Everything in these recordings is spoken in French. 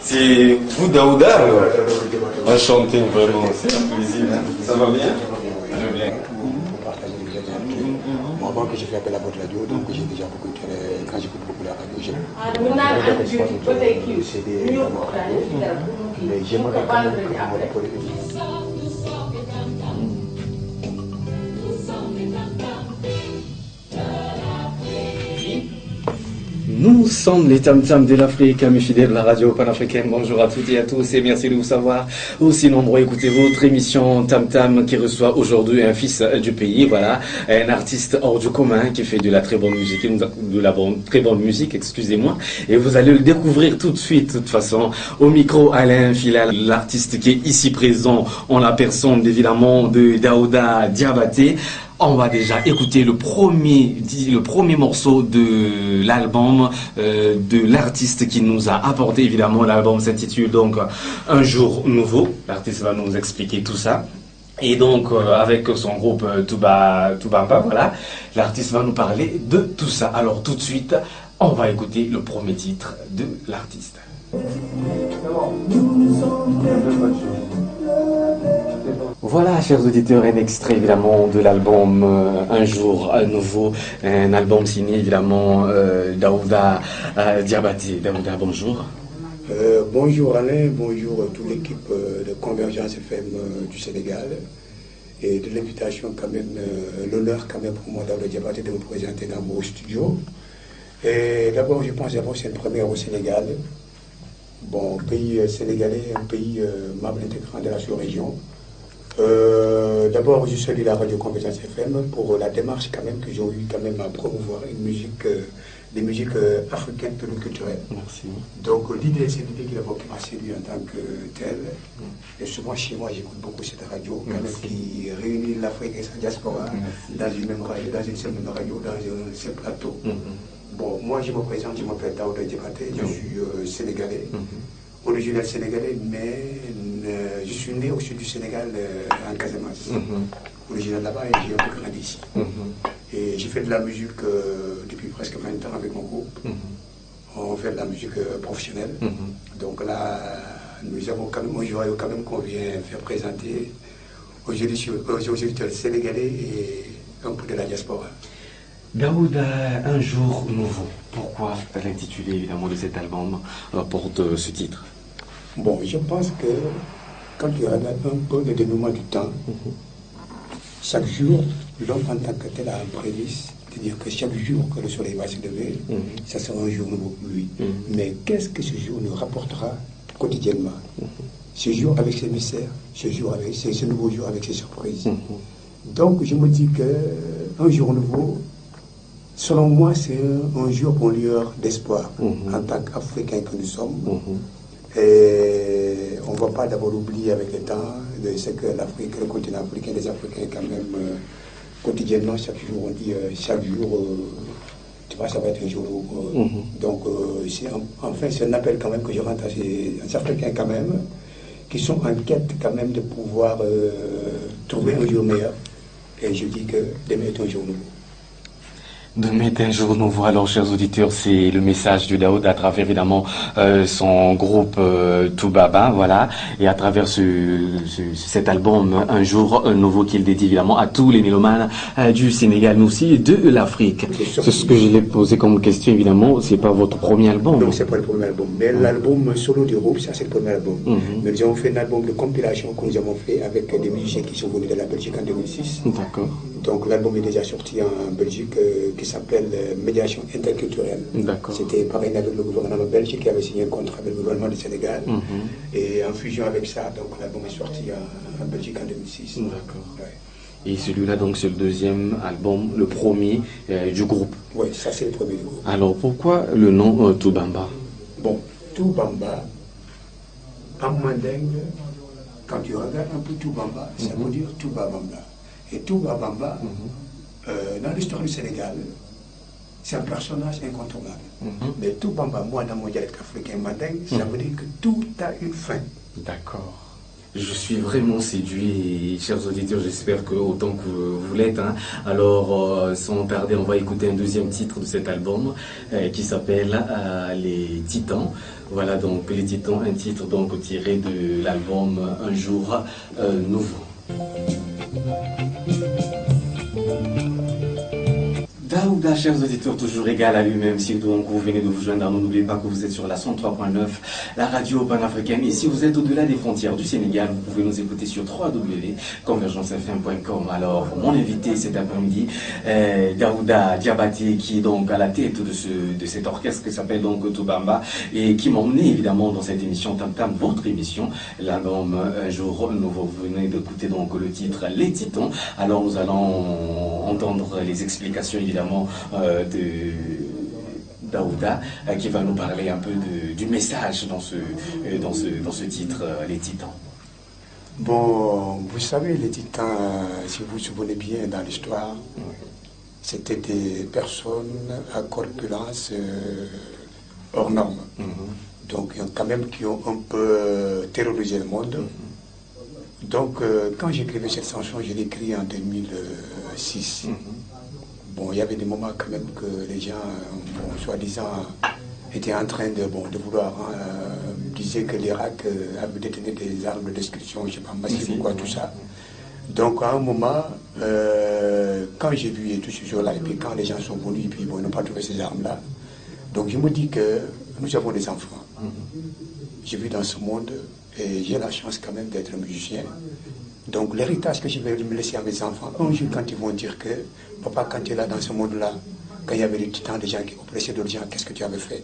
C'est vous, Daouda, enchanté vraiment, c'est un plaisir. Ça va bien? Je vais bien. Avant que j'ai fait appel à votre radio, donc j'ai déjà beaucoup quand j'écoute beaucoup la radio, j'ai CD dans votre radio, mais j'aimerais quand même que vous me rappelez Nous sommes les tam-tams de l'Afrique, amis fidèles de la radio panafricaine. Bonjour à toutes et à tous et merci de vous savoir aussi nombreux. Écoutez votre émission Tam-Tam qui reçoit aujourd'hui un fils du pays, voilà, un artiste hors du commun qui fait de la très bonne musique, excusez-moi. Et vous allez le découvrir tout de suite, de toute façon. Au micro, Alain Filal, l'artiste qui est ici présent, en la personne évidemment de Daouda Diabaté. On va déjà écouter le premier morceau de l'album de l'artiste qui nous a apporté évidemment. L'album s'intitule donc Un jour nouveau. L'artiste va nous expliquer tout ça. Et donc avec son groupe Toubamba, voilà, l'artiste va nous parler de tout ça. Alors tout de suite, on va écouter le premier titre de l'artiste. Voilà, chers auditeurs, un extrait évidemment de l'album Un jour nouveau, un album signé évidemment Daouda Diabaté. Daouda, bonjour. Bonjour Alain, bonjour toute l'équipe de Convergence FM du Sénégal et de l'invitation quand même, l'honneur quand même pour moi Daouda Diabaté de me présenter dans vos studios. Et d'abord, je pense que c'est une première au Sénégal. Bon, pays sénégalais, un pays membre intégrant de la sous-région. D'abord, je salue la radio Convergence FM pour la démarche quand même que j'ai eu quand même à promouvoir une musique, des musiques africaines pluriculturelles. Merci. Donc l'idée, c'est l'idée qui m'a séduit en tant que telle. Et souvent chez moi, j'écoute beaucoup cette radio quand même, qui réunit l'Afrique et sa diaspora dans une même radio, dans une seule radio, dans un seul plateau. Bon, moi je me présente, je m'appelle Daouda Diabaté, je suis sénégalais. Originaire sénégalais, mais je suis né au sud du Sénégal, en Casamance. Originaire là-bas et j'ai un peu grandi ici. Et j'ai fait de la musique depuis presque 20 ans avec mon groupe. On fait de la musique professionnelle. Donc là, nous avons quand même un joyau quand même qu'on vient faire présenter aux auditeurs sénégalais et un peu de la diaspora. Daouda, Un jour nouveau. Pourquoi l'intitulé évidemment de cet album porte ce titre? Bon, je pense que quand tu regardes un peu le dénouement du temps, chaque jour, l'homme en tant que tel a un prémisse, c'est-à-dire que chaque jour que le soleil va se lever, ça sera un jour nouveau pour lui. Mais qu'est-ce que ce jour nous rapportera quotidiennement? Ce jour avec ses mystères, ce nouveau jour avec ses surprises. Donc je me dis qu'un jour nouveau, selon moi, c'est un jour pour lueur d'espoir en tant qu'Africains que nous sommes. Et on ne va pas d'abord oublier avec le temps ce que l'Afrique, le continent africain, les Africains quand même, quotidiennement, chaque jour, on dit, chaque jour, tu vois, ça va être un jour nouveau. Donc, enfin, c'est un appel quand même que je rentre à ces Africains quand même, qui sont en quête quand même de pouvoir trouver un jour meilleur. Et je dis que demain est un jour nouveau. Demain est un jour nouveau. Alors, chers auditeurs, c'est le message de Daouda à travers évidemment son groupe Toubamba, voilà, et à travers cet album Un jour nouveau qu'il dédie évidemment à tous les mélomanes du Sénégal, mais aussi de l'Afrique. C'est ce que je l'ai posé comme question évidemment. C'est pas votre premier album. Non, c'est pas le premier album, mais l'album solo du groupe, ça c'est le premier album. Mais nous avons fait un album de compilation que nous avons fait avec des musiciens qui sont venus de la Belgique en 2006. D'accord. Donc l'album est déjà sorti en Belgique qui s'appelle Médiation interculturelle. C'était pareil avec le gouvernement belge qui avait signé un contrat avec le gouvernement du Sénégal. Et en fusion avec ça, donc l'album est sorti en Belgique en 2006. D'accord. Ouais. Et celui-là, donc, c'est le deuxième album, le premier du groupe. Oui, ça c'est le premier du groupe. Alors pourquoi le nom Toubamba? Bon, Toubamba, en mandingue, quand tu regardes un peu Toubamba, ça veut dire Toubabamba. Et Toubabamba, dans l'histoire du Sénégal, c'est un personnage incontournable. Mais Toubamba, moi, dans mon dialecte africain mandingue, ça veut dire que tout a une fin. D'accord. Je suis vraiment séduit, et, chers auditeurs, j'espère que autant que vous l'êtes. Hein. Alors, sans tarder, on va écouter un deuxième titre de cet album qui s'appelle Les Titans. Voilà donc Les Titans, un titre donc tiré de l'album Un jour nouveau. Daouda, chers auditeurs, toujours égal à lui-même. Si donc vous venez de vous joindre, n'oubliez pas que vous êtes sur la 103.9, la radio panafricaine. Et si vous êtes au-delà des frontières du Sénégal, vous pouvez nous écouter sur www.convergencefm.com. Alors, mon invité cet après-midi, Daouda Diabaté, qui est donc à la tête de cet orchestre qui s'appelle donc Toubamba et qui m'a emmené évidemment dans cette émission, Tam Tam, votre émission, l'album Un jour nouveau. Vous venez d'écouter donc le titre Les Titans. Alors, nous allons entendre les explications évidemment de Daouda qui va nous parler un peu du message dans ce titre, Les Titans. Bon, vous savez, les Titans, si vous vous souvenez bien dans l'histoire, c'était des personnes à corpulence hors norme. Donc, quand même, qui ont un peu terrorisé le monde. Donc, quand j'écrivais cette chanson, je l'ai écrite en 2006. Bon, il y avait des moments quand même que les gens, bon, soi-disant, étaient en train de vouloir, disaient que l'Irak avait détenu des armes de destruction, je ne sais pas, massives ou quoi, tout ça. Donc, à un moment, quand j'ai vu tout ce jour-là, et puis quand les gens sont venus, et puis bon, ils n'ont pas trouvé ces armes-là, donc je me dis que nous avons des enfants. J'ai vu dans ce monde, et j'ai la chance quand même d'être musicien. Donc l'héritage que je vais me laisser à mes enfants, un jour quand ils vont dire que, papa, quand tu es là dans ce monde-là, quand il y avait des titans, des gens qui oppressaient d'autres gens, qu'est-ce que tu avais fait?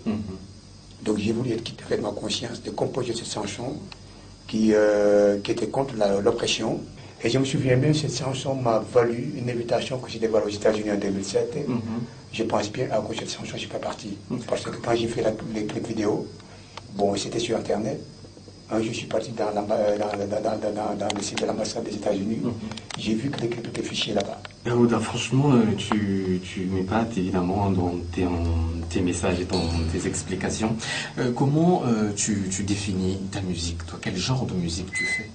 Donc j'ai voulu être quitte avec ma conscience de composer cette chanson qui était contre l'oppression. Et je me souviens bien, cette chanson m'a valu une invitation que j'ai dévoilée aux États-Unis en 2007. Je pense bien, à cause de cette chanson, je ne suis pas parti. Parce que quand j'ai fait les clips vidéo, bon, c'était sur Internet. Un jour, je suis parti dans le site de l'ambassade des États-Unis. J'ai vu que les clips étaient fichés là-bas. Daouda, franchement, tu m'épates évidemment dans tes messages et tes explications. Comment tu définis ta musique, toi? Quel genre de musique tu fais?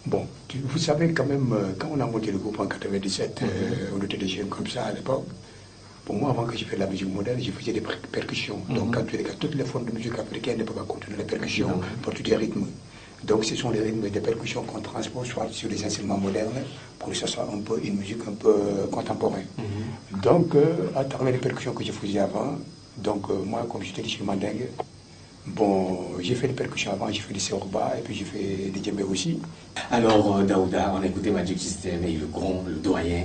Bon, vous savez quand même, quand on a monté le groupe en 97, on était des jeunes comme ça à l'époque. Pour moi, avant que je fasse la musique moderne, je faisais des percussions. Donc, quand tu regardes toutes les formes de musique africaine ne peuvent pas contenir les percussions pour tous les rythmes. Donc, ce sont les rythmes et des percussions qu'on transpose soit sur les instruments modernes pour que ce soit un peu une musique un peu contemporaine. Donc, à travers les percussions que je faisais avant, donc moi, comme je te dis, je suis mandingue. Bon, j'ai fait des percussions avant, j'ai fait des séroba et puis j'ai fait des djembés aussi. Alors, Daouda, on a écouté Magic System et le grand, le doyen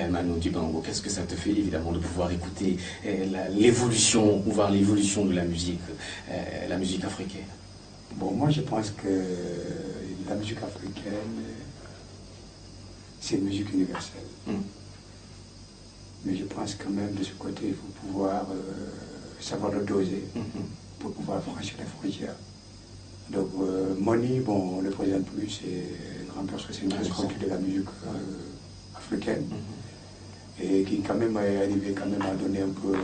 Manu Dibango. Qu'est-ce que ça te fait, évidemment, de pouvoir écouter l'évolution, ou voir l'évolution de la musique africaine? Bon, moi, je pense que la musique africaine, c'est une musique universelle. Mais je pense quand même, de ce côté, il faut pouvoir savoir le doser. Pour pouvoir franchir les frontières. Donc, Moni, bon, on le présente plus, c'est grand parce que c'est une grande de la musique africaine et qui quand même est arrivé quand même à donner un peu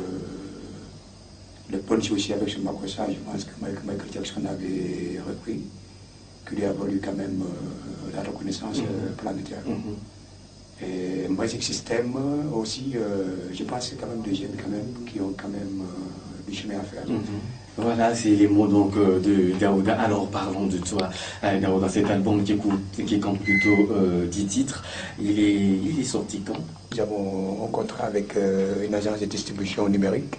le punch aussi avec ce Makossa. Je pense que Michael Jackson avait repris, qui lui a valu quand même la reconnaissance planétaire. Et Magic System aussi, je pense que c'est quand même des jeunes quand même qui ont quand même du chemin à faire. Voilà, c'est les mots donc de Daouda. Alors parlons de toi, Daouda. Cet album qui compte plutôt 10 titres, il est sorti quand? Nous avons un contrat avec une agence de distribution numérique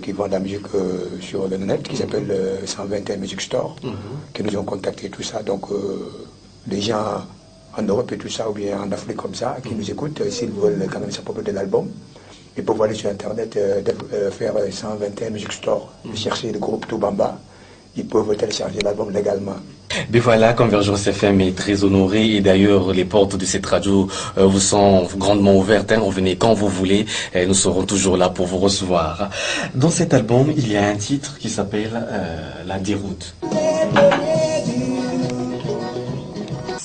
qui vend de la musique sur le net, qui s'appelle 121 Music Store, qui nous ont contacté tout ça. Donc les gens en Europe et tout ça, ou bien en Afrique comme ça, qui nous écoutent, s'ils veulent quand même s'approprier de l'album, ils peuvent aller sur Internet, faire 121 Music Store, chercher le groupe Toubamba. Ils peuvent télécharger l'album légalement. Mais voilà, Convergence FM est très honorée et d'ailleurs les portes de cette radio vous sont grandement ouvertes. Revenez quand vous voulez, nous serons toujours là pour vous recevoir. Dans cet album, il y a un titre qui s'appelle La Déroute.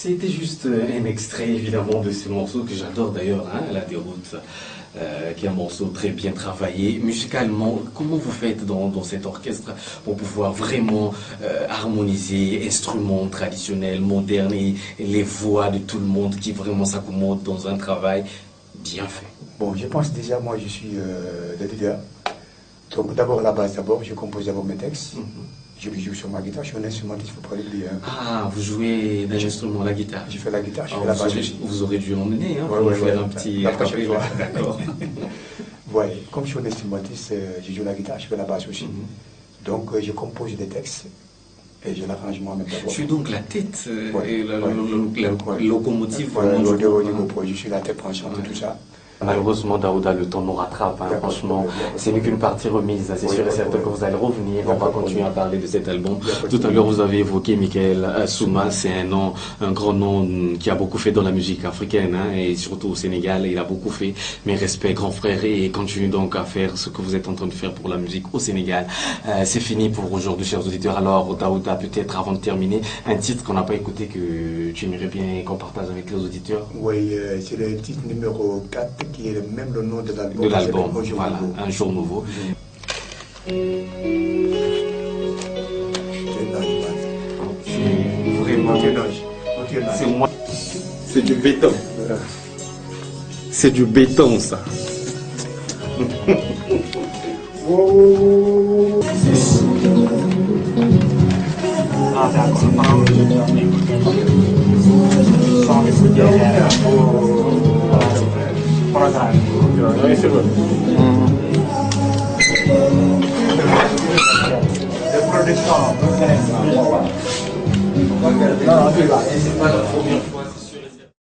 C'était juste un extrait évidemment de ce morceau que j'adore d'ailleurs, hein, La Déroute, qui est un morceau très bien travaillé. Musicalement, comment vous faites dans cet orchestre pour pouvoir vraiment harmoniser instruments traditionnels, modernes et les voix de tout le monde qui vraiment s'accommodent dans un travail bien fait? Bon, je pense déjà, moi je suis le leader. Donc d'abord la base, je compose d'abord mes textes. Je joue sur ma guitare, je suis un instrumentiste, il ne faut pas l'oublier. Hein. Ah, vous jouez d'un instrument, la guitare? Je fais la guitare, je fais la basse aussi. Vous aurez dû emmener, hein, pour faire un petit acapella. D'accord. Ouais, comme je suis un instrumentiste, je joue la guitare, je fais la basse aussi. Donc je compose des textes et je l'arrange moi-même d'abord. Je suis donc la tête et la Ouais. locomotive. Je suis la tête penchante et tout ça. Malheureusement, Daouda, le temps nous rattrape. Hein, franchement, ce n'est qu'une partie remise. C'est sûr et certain que vous allez revenir. On va continuer à parler de cet album. Tout à l'heure, vous avez évoqué Michael Souma. C'est un grand nom qui a beaucoup fait dans la musique africaine, hein, et surtout au Sénégal. Il a beaucoup fait. Mes respects, grand frère, et continue donc à faire ce que vous êtes en train de faire pour la musique au Sénégal. C'est fini pour aujourd'hui, chers auditeurs. Alors, Daouda, peut-être avant de terminer, un titre qu'on n'a pas écouté que tu aimerais bien qu'on partage avec les auditeurs. Oui, c'est le titre numéro 4 qui est même le nom de l'album. De l'album, voilà, Un jour nouveau. Vraiment, c'est moi. C'est du béton. C'est du béton, ça. Ah, d'accord. C'est pas la première fois.